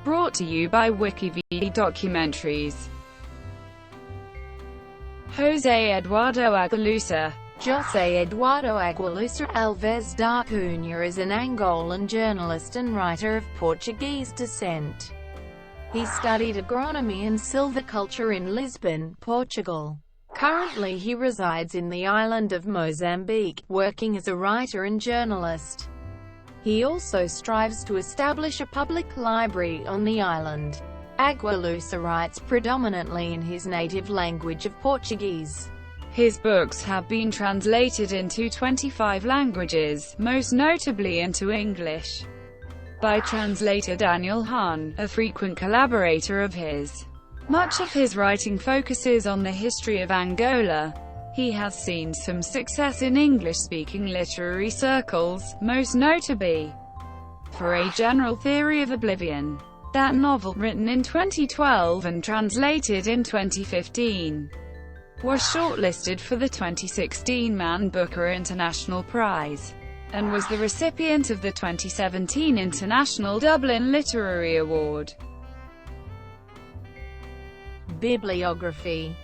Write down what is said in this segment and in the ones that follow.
Brought to you by Wikipedia Documentaries. JOSÉ Eduardo Agualusa. JOSÉ Eduardo Agualusa Alves da Cunha is an Angolan journalist and writer of Portuguese descent. He studied agronomy and silviculture in Lisbon, Portugal. Currently he resides in the island of Mozambique, working as a writer and journalist. He also strives to establish a public library on the island. Agualusa writes predominantly in his native language of Portuguese. His books have been translated into 25 languages, most notably into English, by translator Daniel Hahn, a frequent collaborator of his. Much of his writing focuses on the history of Angola. He has seen some success in English-speaking literary circles, most notably for A General Theory of Oblivion. That novel, written in 2012 and translated in 2015, was shortlisted for the 2016 Man Booker International Prize, and was the recipient of the 2017 International Dublin Literary Award. Bibliography.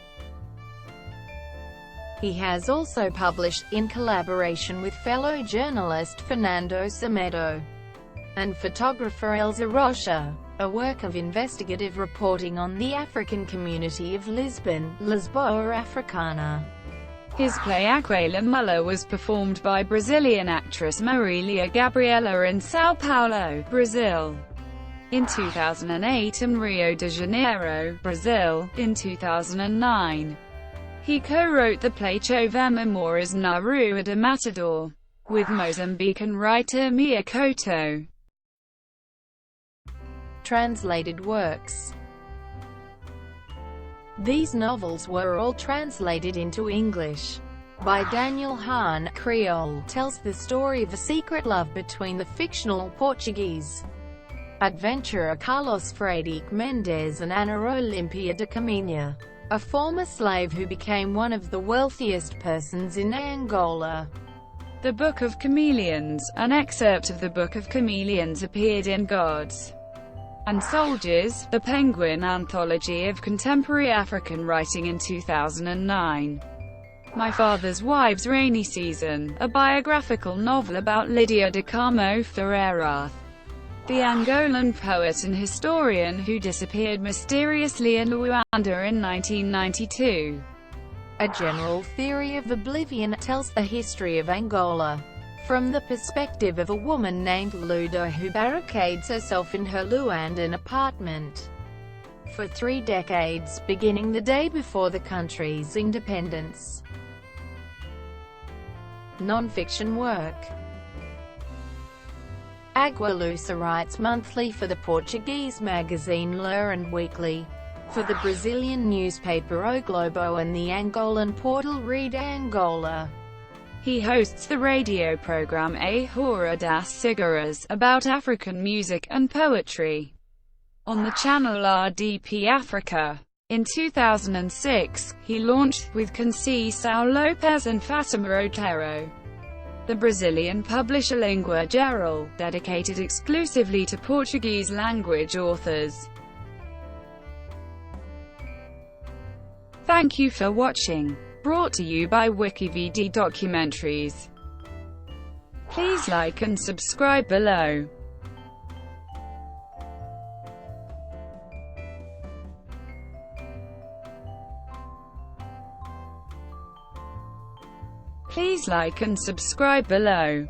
He has also published, in collaboration with fellow journalist Fernando Semedo and photographer Elsa Rocha, a work of investigative reporting on the African community of Lisbon, Lisboa Africana. His play Aquela Muller was performed by Brazilian actress Marília Gabriela in São Paulo, Brazil, in 2008 and Rio de Janeiro, Brazil, in 2009. He co-wrote the play Chove Memórias na Rua de Matador, with Mozambican writer Mia Couto. Translated works. These novels were all translated into English by Daniel Hahn. Creole tells the story of a secret love between the fictional Portuguese adventurer Carlos Frederico Mendes and Ana Olimpia de Caminha, a former slave who became one of the wealthiest persons in Angola. The Book of Chameleons, an excerpt of the Book of Chameleons, appeared in Gods and Soldiers, the Penguin Anthology of Contemporary African Writing in 2009. My Father's Wives Rainy Season, a biographical novel about Lydia de Carmo Ferreira, the Angolan poet and historian who disappeared mysteriously in Luanda in 1992. A General Theory of Oblivion tells the history of Angola from the perspective of a woman named Luda who barricades herself in her Luandan apartment for 3 decades, beginning the day before the country's independence. Non-fiction work. Agualusa writes monthly for the Portuguese magazine Le and weekly for the Brazilian newspaper O Globo and the Angolan portal Read Angola. He hosts the radio program A Hora das Cigarras, about African music and poetry, on the channel RDP Africa. In 2006, he launched, with Conceição Lopes and Fatima Otero, the Brazilian publisher Língua Geral, dedicated exclusively to Portuguese-language authors. Thank you for watching. Brought to you by Wikipedia Documentaries. Please like and subscribe below. Please like and subscribe below.